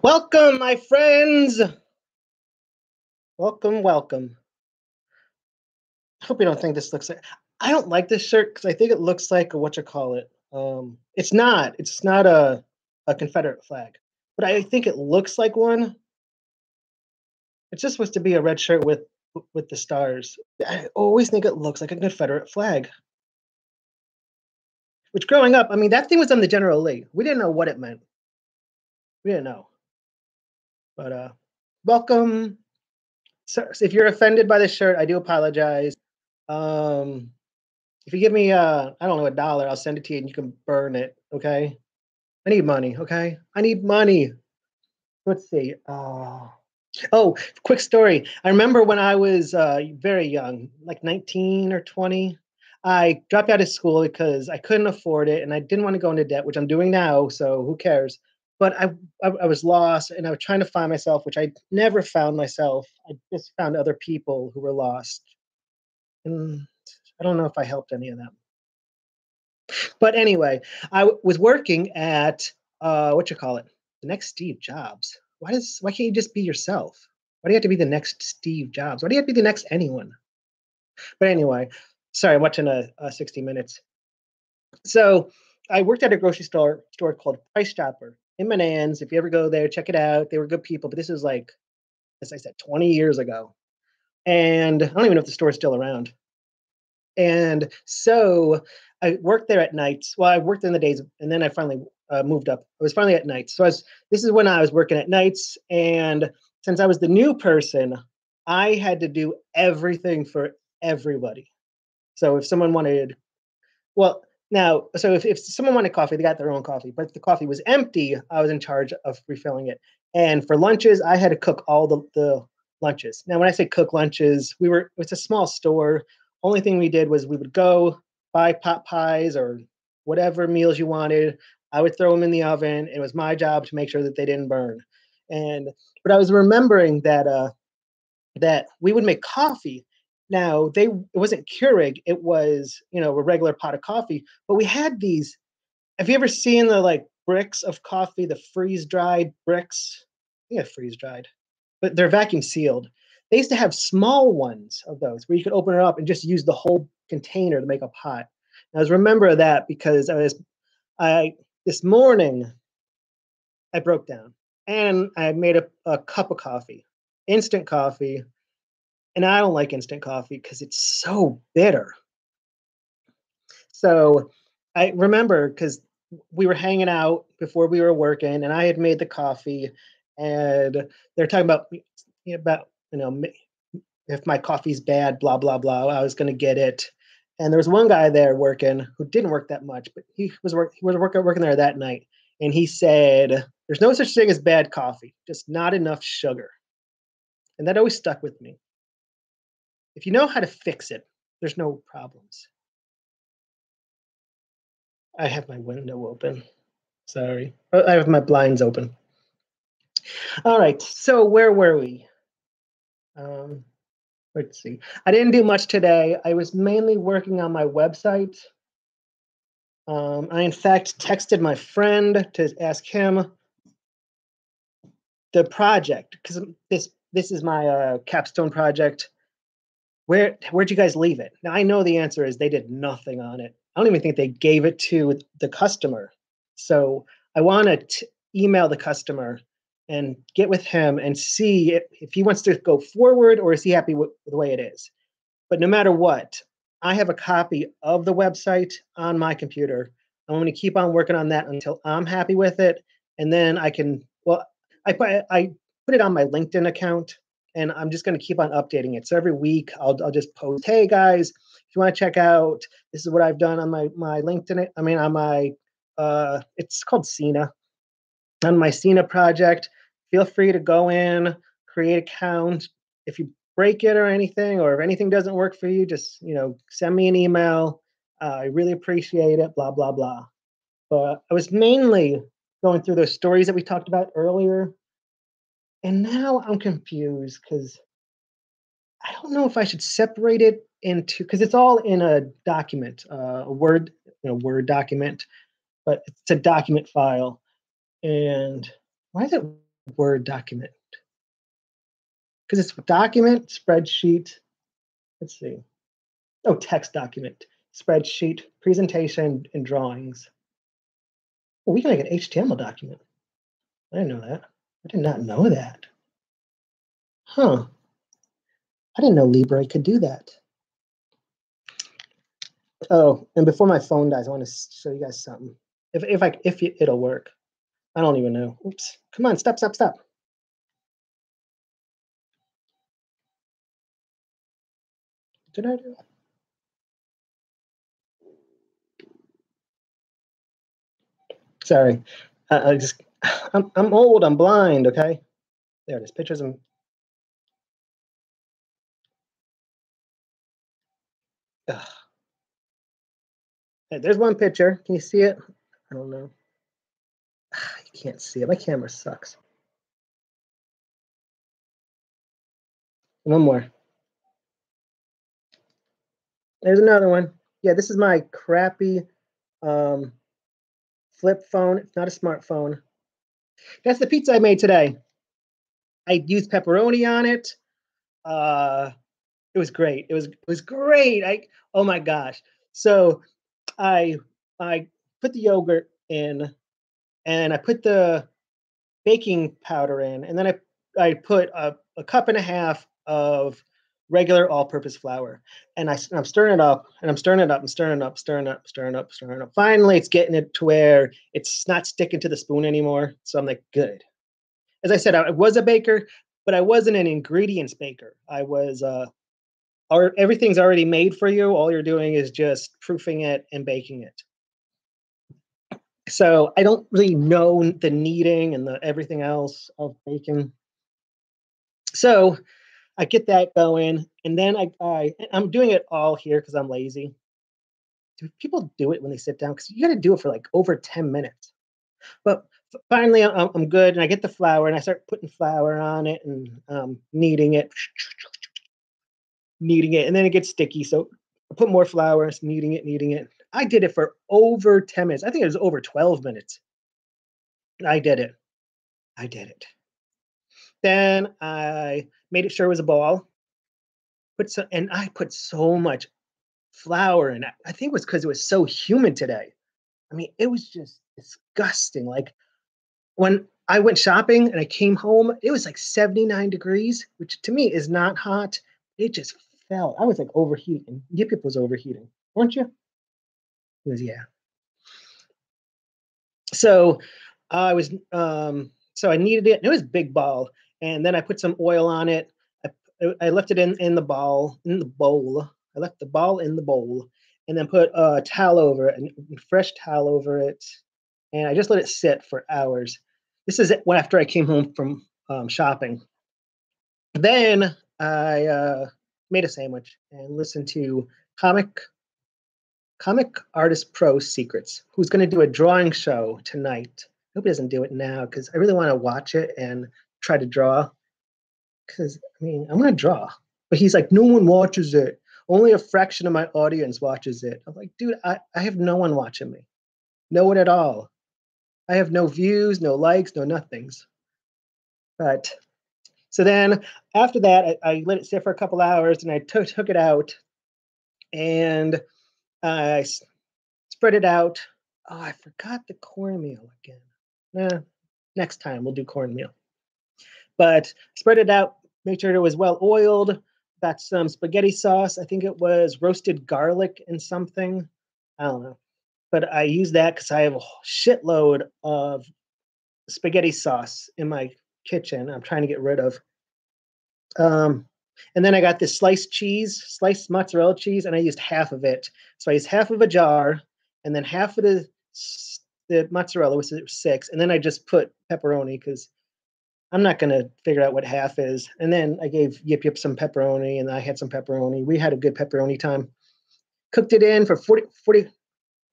Welcome, my friends. Welcome, welcome. I hope you don't think this looks like. I don't like this shirt because I think it looks like a what you call it. It's not. It's not a Confederate flag, but I think it looks like one. It's just supposed to be a red shirt with the stars. I always think it looks like a Confederate flag. Which growing up, I mean, that thing was on the General Lee. We didn't know what it meant. We didn't know. But welcome. So if you're offended by this shirt, I do apologize. Um, If you give me, I don't know, $1, I'll send it to you and you can burn it, okay? I need money, okay? I need money. Let's see. Oh, quick story. I remember when I was very young, like 19 or 20, I dropped out of school because I couldn't afford it and I didn't want to go into debt, which I'm doing now, so who cares? But I was lost and I was trying to find myself, which I never found myself. I just found other people who were lost. And I don't know if I helped any of them. But anyway, was working at what you call it, the next Steve Jobs. Why can't you just be yourself? Why do you have to be the next Steve Jobs? Why do you have to be the next anyone? But anyway, sorry, I'm watching a 60 Minutes. So I worked at a grocery store called Price Chopper in Manans. If you ever go there, check it out. They were good people, but this is like, as I said, 20 years ago, and I don't even know if the store's still around. And so I worked there at nights. Well, I worked in the days, and then I finally moved up. I was finally at nights. This is when I was working at nights. And since I was the new person, I had to do everything for everybody. So if someone wanted, well, now, so if someone wanted coffee, they got their own coffee. But if the coffee was empty, I was in charge of refilling it. And for lunches, I had to cook all the lunches. Now, when I say cook lunches, it's a small store. Only thing we did was we would go buy pot pies or whatever meals you wanted. I would throw them in the oven. It was my job to make sure that they didn't burn. And but I was remembering that we would make coffee. Now it wasn't Keurig, it was, a regular pot of coffee, but we had these. Have you ever seen the like bricks of coffee, the freeze dried bricks? Yeah, freeze dried, but they're vacuum sealed. They used to have small ones of those where you could open it up and just use the whole container to make a pot. And I was remember that because I this morning I broke down and I made a cup of coffee, instant coffee, and I don't like instant coffee because it's so bitter. So I remember because we were hanging out before we were working, and I had made the coffee, and they're talking about if my coffee's bad, blah blah blah. I was going to get it, and there was one guy there working who didn't work that much, but he was working there that night, and he said, "There's no such thing as bad coffee, just not enough sugar," and that always stuck with me. If you know how to fix it, there's no problems. I have my window open. Sorry. I have my blinds open. All right. So where were we? Um, let's see. I didn't do much today. I was mainly working on my website. I, in fact, texted my friend to ask him the project because this is my capstone project. Where'd you guys leave it? Now I know the answer is they did nothing on it. I don't even think they gave it to the customer. So I want to email the customer and get with him and see if he wants to go forward or is he happy with the way it is. But no matter what, I have a copy of the website on my computer. I'm going to keep on working on that until I'm happy with it, and then I can. Well, I put it on my LinkedIn account, and I'm just going to keep on updating it. So every week I'll just post, hey guys, if you want to check out, this is what I've done on my LinkedIn. I mean on my it's called Cena. On my Cena project, feel free to go in, create an account. If you break it or anything, or if anything doesn't work for you, just send me an email. I really appreciate it. Blah blah blah. But I was mainly going through those stories that we talked about earlier, and now I'm confused because I don't know if I should separate it into because it's all in a document, a Word document, but it's a document file. And why is it Word document. Because it's document, spreadsheet. Let's see. Oh, text document, spreadsheet, presentation, and drawings. Well, we can make an HTML document. I didn't know that. I did not know that. Huh. I didn't know Libre could do that. Oh, and before my phone dies, I want to show you guys something. If it'll work. I don't even know. Oops. Come on, stop. Did I do it? Sorry. I'm old, I'm blind, okay? There it is. Pictures of ugh. Hey, there's one picture. Can you see it? I don't know. You can't see it. My camera sucks. One more. There's another one. Yeah, this is my crappy flip phone. It's not a smartphone. That's the pizza I made today. I used pepperoni on it. It was great. It was great. Oh my gosh. So I put the yogurt in, and I put the baking powder in, and then I put a cup and a half of regular all-purpose flour, and I'm stirring it up, and I'm stirring it up, and stirring it up. Finally, it's getting it to where it's not sticking to the spoon anymore. So I'm like, good. As I said, I was a baker, but I wasn't an ingredients baker. I was everything's already made for you. All you're doing is just proofing it and baking it. So I don't really know the kneading and the everything else of baking. So I get that going, and then I'm doing it all here because I'm lazy. Do people do it when they sit down? Because you got to do it for like over 10 minutes. But finally, I'm good, and I get the flour, and I start putting flour on it and kneading it, and then it gets sticky. So I put more flour, kneading it. I did it for over 10 minutes. I think it was over 12 minutes. I did it. Then I made it sure it was a ball. And I put so much flour in it. I think it was because it was so humid today. I mean, it was just disgusting. Like when I went shopping and I came home, it was like 79 degrees, which to me is not hot. It just felt. I was like overheating. Yip Yip was overheating, weren't you? It was, yeah. So I was so I kneaded it, and it was a big ball. And then I put some oil on it. I left it in the bowl. I left the ball in the bowl, and then put a towel over it, and fresh towel over it, and I just let it sit for hours. This is it after I came home from shopping. Then I made a sandwich and listened to Comic Artist Pro Secrets, who's going to do a drawing show tonight. I hope he doesn't do it now because I really want to watch it and try to draw. Because, I mean, I'm going to draw. But he's like, no one watches it. Only a fraction of my audience watches it. I'm like, dude, I have no one watching me. No one at all. I have no views, no likes, no nothings. But so then after that, I let it sit for a couple hours, and I took it out, and I spread it out. Oh, I forgot the cornmeal again. Next time we'll do cornmeal. But spread it out, make sure it was well oiled. Got some spaghetti sauce. I think it was roasted garlic and something. I don't know. But I use that because I have a shitload of spaghetti sauce in my kitchen. I'm trying to get rid of. And then I got this sliced mozzarella cheese, and I used half of it. So I used half of a jar, and then half of the mozzarella, which is 6, and then I just put pepperoni because I'm not going to figure out what half is. And then I gave Yip Yip some pepperoni, and I had some pepperoni. We had a good pepperoni time. Cooked it in for 40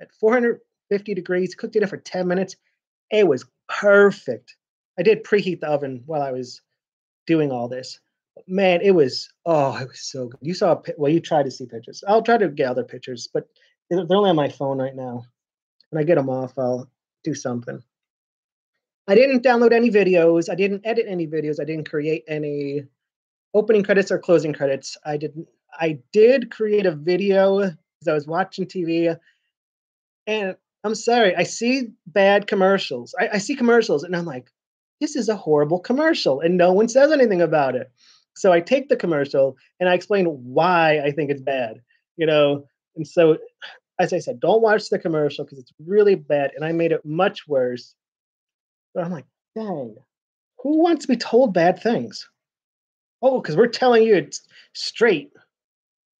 at 450 degrees, cooked it in for 10 minutes. It was perfect. I did preheat the oven while I was doing all this. Man, it was so good. You saw, well, you tried to see pictures. I'll try to get other pictures, but they're only on my phone right now. When I get them off, I'll do something. I didn't download any videos. I didn't edit any videos. I didn't create any opening credits or closing credits. I did create a video because I was watching TV, and I'm sorry, I see bad commercials. I see commercials, and I'm like, this is a horrible commercial, and no one says anything about it. So I take the commercial and I explain why I think it's bad, you know. And so, as I said, don't watch the commercial because it's really bad, and I made it much worse. But I'm like, dang, who wants to be told bad things? Oh, because we're telling you it's straight.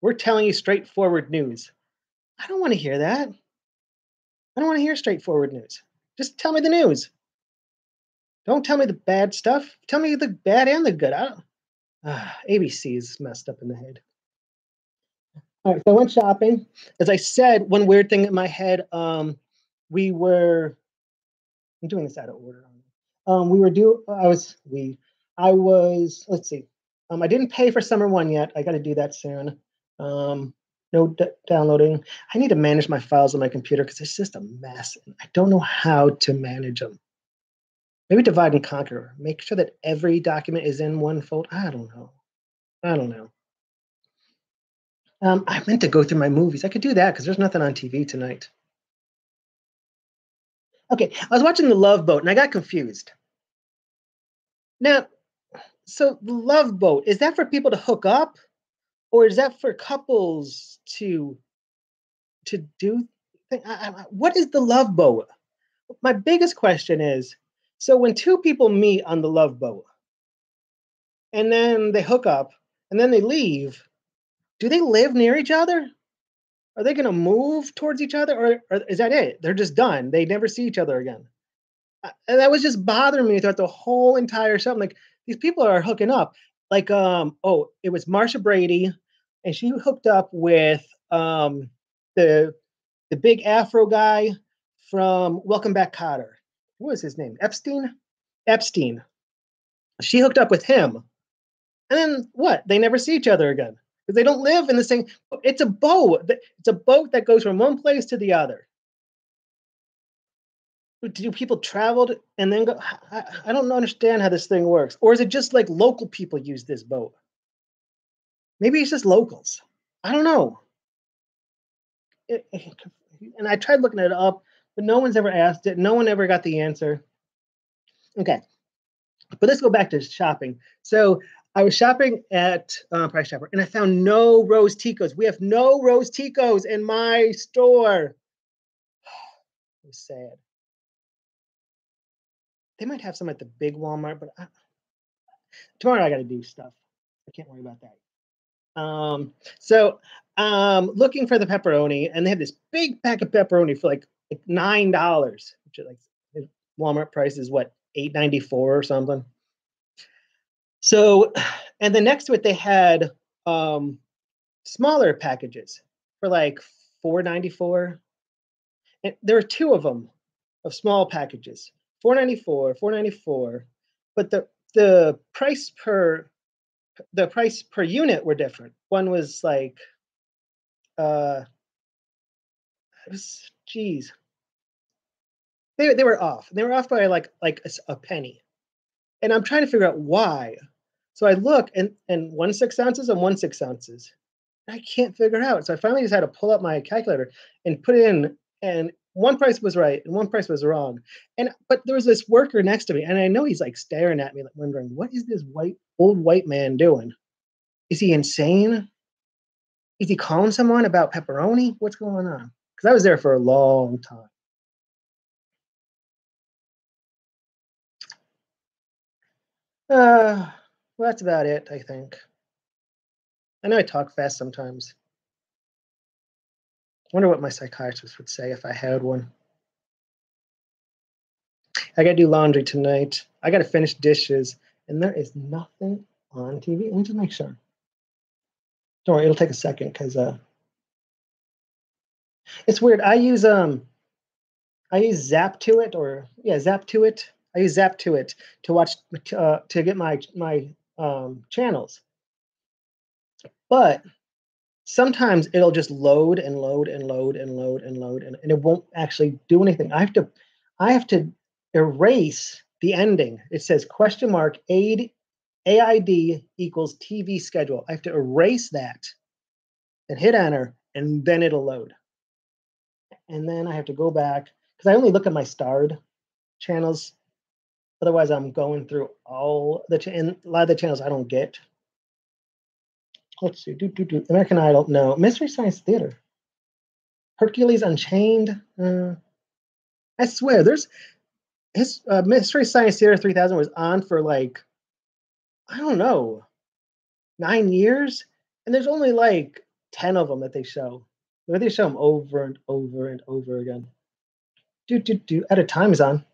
We're telling you straightforward news. I don't want to hear that. I don't want to hear straightforward news. Just tell me the news. Don't tell me the bad stuff. Tell me the bad and the good. I don't, ABC is messed up in the head. All right, so I went shopping. As I said, one weird thing in my head, we were, I'm doing this out of order. We were due, I was, let's see. I didn't pay for summer one yet. I got to do that soon. No downloading. I need to manage my files on my computer because it's just a mess. And I don't know how to manage them. Maybe divide and conquer. Make sure that every document is in one folder. I don't know. I meant to go through my movies. I could do that because there's nothing on TV tonight. Okay, I was watching The Love Boat and I got confused. Now, so The Love Boat, is that for people to hook up? Or is that for couples to do? What is The Love Boat? My biggest question is, so when two people meet on The Love Boat and then they hook up and then they leave, do they live near each other? Are they going to move towards each other, or is that it? They're just done. They never see each other again. And that was just bothering me throughout the whole entire show. I'm like, these people are hooking up. Like, it was Marsha Brady, and she hooked up with the big Afro guy from Welcome Back, Kotter. What was his name? Epstein. She hooked up with him, and then what? They never see each other again because they don't live in the same. It's a boat. It's a boat that goes from one place to the other. Do people travel and then go? I don't understand how this thing works. Or is it just like local people use this boat? Maybe it's just locals. I don't know. And I tried looking it up, but no one's ever asked it. No one ever got the answer. Okay, but let's go back to shopping. So I was shopping at Price Chopper, and I found no Rose Ticos. We have no Rose Ticos in my store. It was sad. They might have some at the big Walmart, but tomorrow I got to do stuff. I can't worry about that. So looking for the pepperoni, and they had this big pack of pepperoni for like $9, which is like Walmart price is what, $8.94 or something. So, and then next to it they had smaller packages for like $4.94. And there were two of them of small packages, $4.94. But the price per unit were different. One was like, it was, geez, they were off. They were off by like a penny, and I'm trying to figure out why. So I look, and 1 6 ounces and 1 6 ounces. I can't figure it out. So I finally just had to pull up my calculator and put it in, and one price was right and one price was wrong. But there was this worker next to me, and I know he's like staring at me, like wondering, what is this old white man doing? Is he insane? Is he calling someone about pepperoni? What's going on? Because I was there for a long time. Well, that's about it, I think. I know I talk fast sometimes. I wonder what my psychiatrist would say if I had one. I got to do laundry tonight. I got to finish dishes, and there is nothing on TV. Let me just make sure. Don't worry, it'll take a second because it's weird. I use Zap2it, or Zap2it. I use Zap2it to watch to get my channels, but sometimes it'll just load and load and load and load and load, and it won't actually do anything. I have to erase the ending. It says question mark AID equals TV schedule. I have to erase that and hit enter, and then it'll load. And then I have to go back because I only look at my starred channels. Otherwise, I'm going through all and a lot of the channels I don't get. Let's see. American Idol. No. Mystery Science Theater. Hercules Unchained. I swear, there's his Mystery Science Theater 3000 was on for like, I don't know, 9 years, and there's only like 10 of them that they show. Where they show them over and over and over again. At a Time is on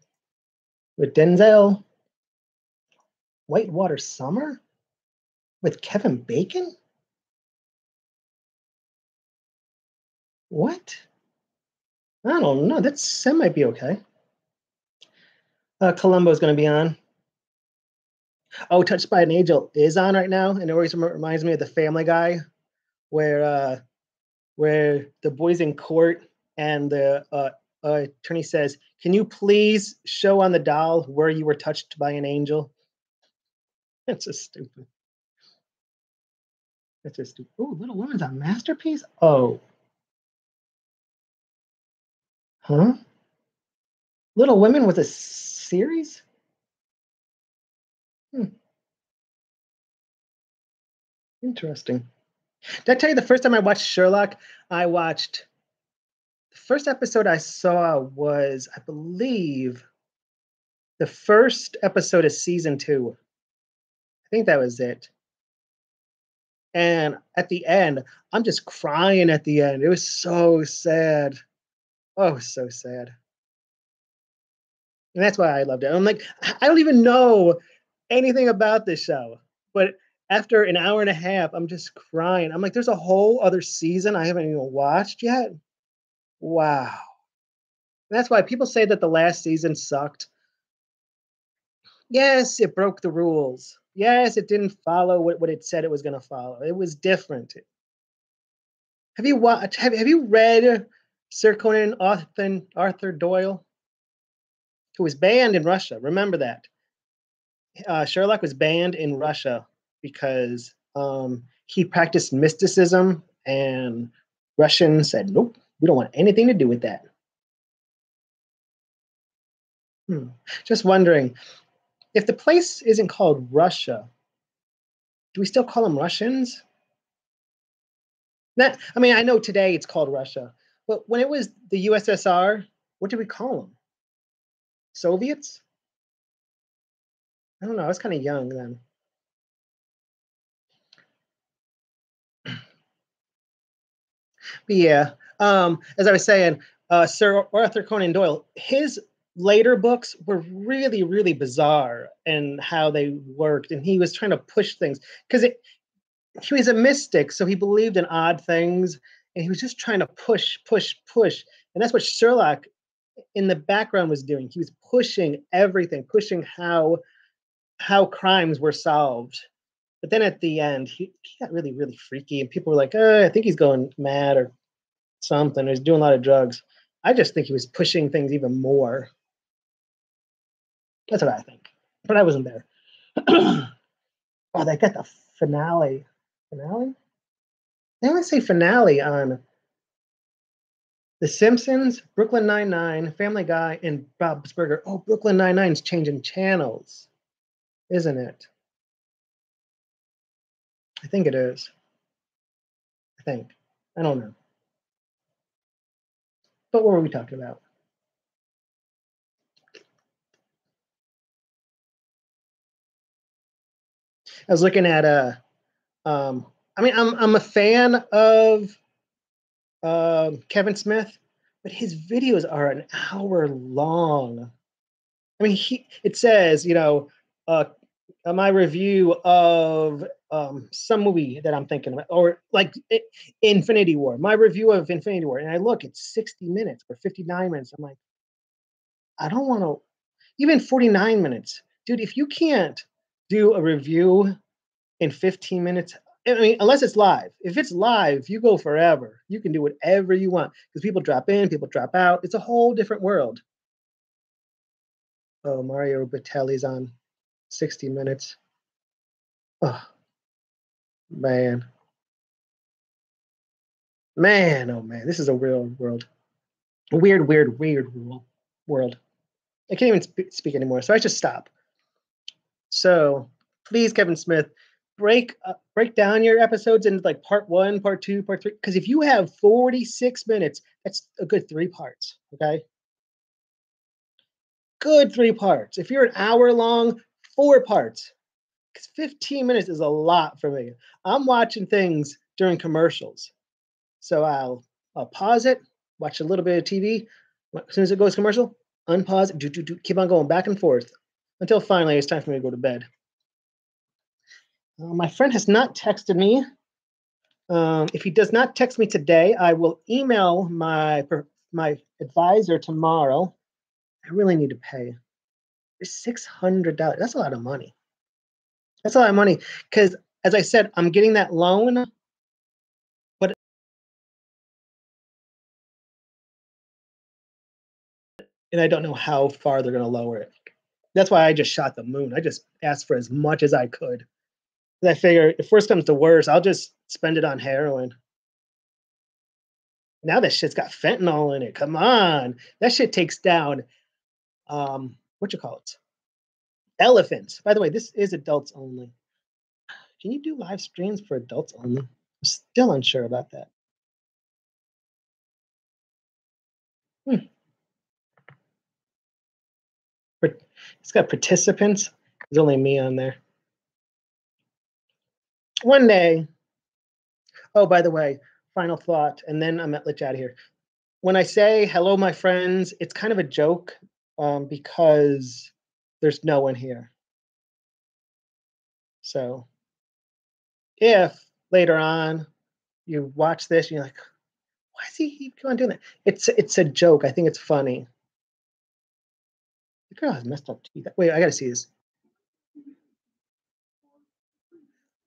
with Denzel. Whitewater Summer with Kevin Bacon. What? I don't know. That might be okay. Columbo's going to be on. Oh, Touched by an Angel is on right now, and it always reminds me of the Family Guy, where the boy's in court and the attorney says, "Can you please show on the doll where you were touched by an angel?" That's just stupid. That's just stupid. Oh, Little Women's a masterpiece. Oh, huh? Little Women was a series? Interesting. Did I tell you the first time I watched Sherlock? The first episode I saw was, I believe, the first episode of season 2. I think that was it. And at the end, I'm just crying at the end. It was so sad. Oh, it was so sad. And that's why I loved it. I'm like, I don't even know anything about this show. But after an hour and a half, I'm just crying. I'm like, there's a whole other season I haven't even watched yet. Wow. And that's why people say that the last season sucked. Yes, it broke the rules. Yes, it didn't follow what it said it was going to follow. It was different. Have you watched? Have you read Sir Conan Arthur Doyle, who was banned in Russia? Remember that Sherlock was banned in Russia because he practiced mysticism, and Russians said, "Nope, we don't want anything to do with that." Just wondering if the place isn't called Russia, do we still call them Russians? I mean, I know today it's called Russia, but when it was the USSR, what did we call them? Soviets? I don't know. I was kind of young then. But yeah, as I was saying, Sir Arthur Conan Doyle, his later books were really, really bizarre in how they worked, and he was trying to push things because he was a mystic, so he believed in odd things, and he was just trying to push, and that's what Sherlock in the background was doing. He was pushing everything, pushing how crimes were solved. But then at the end, he got really, really freaky, and people were like, I think he's going mad or something. He's doing a lot of drugs. I just think he was pushing things even more. That's what I think. But I wasn't there. Oh, they got the finale. Finale? They always say finale on The Simpsons, Brooklyn Nine-Nine, Family Guy, and Bob's Burger. Oh, Brooklyn Nine-Nine's changing channels, isn't it? I think it is. I think. I don't know. But what were we talking about? I was looking at I mean, I'm a fan of Kevin Smith, but his videos are an hour long. I mean, it says, my review of some movie that I'm thinking about, or like Infinity War, my review of Infinity War, and I look, it's 60 minutes or 59 minutes. I'm like, I don't want to, even 49 minutes. Dude, if you can't do a review in 15 minutes, I mean, unless it's live. If it's live, you go forever. You can do whatever you want because people drop in, people drop out. It's a whole different world. Oh, Mario Batali's on 60 Minutes. Oh, man. Man, oh man, this is a real world. A weird world. I can't even speak anymore, so I just stop. So please, Kevin Smith, break down your episodes into like part 1, part 2, part 3. Because if you have 46 minutes, that's a good 3 parts. Okay, good 3 parts. If you're an hour long, 4 parts. Because 15 minutes is a lot for me. I'm watching things during commercials, so I'll pause it, watch a little bit of TV. As soon as it goes commercial, unpause it, keep on going back and forth until finally it's time for me to go to bed. My friend has not texted me. If he does not text me today, I will email my advisor tomorrow. I really need to pay. It's $600. That's a lot of money. That's a lot of money because, as I said, I'm getting that loan, but and I don't know how far they're going to lower it. That's why I just shot the moon. I just asked for as much as I could. I figure if worst comes to worst, I'll just spend it on heroin. Now that shit's got fentanyl in it. Come on, that shit takes down what you call it, elephants. By the way, this is adults only. Can you do live streams for adults only? I'm still unsure about that. It's got participants. There's only me on there. One day. Oh, by the way, final thought, and then I'm at let you out of here. When I say hello, my friends, it's kind of a joke because there's no one here. So if later on you watch this and you're like, why does he keep on doing that? It's a joke. I think it's funny. The girl has messed up teeth. Wait, I gotta see this.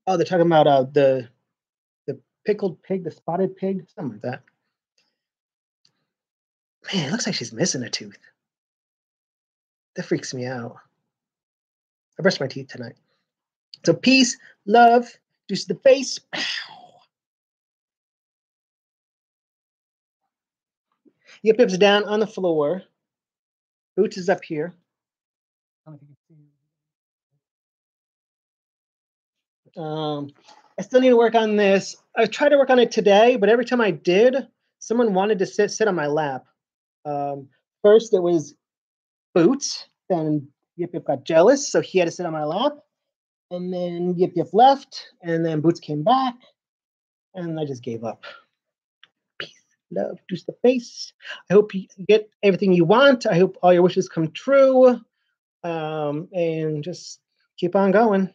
Oh, they're talking about the pickled pig, the spotted pig, something like that. Man, it looks like she's missing a tooth. That freaks me out. I brushed my teeth tonight. So peace, love, juice to the face. Yip Yip's down on the floor. Boots is up here. I don't know if you can see. I still need to work on this. I tried to work on it today, but every time I did, someone wanted to sit on my lap. First, it was Boots. Then Yip Yip got jealous, so he had to sit on my lap. And then Yip Yip left, and then Boots came back, and I just gave up. Peace, love, juice the face. I hope you get everything you want. I hope all your wishes come true. And just keep on going.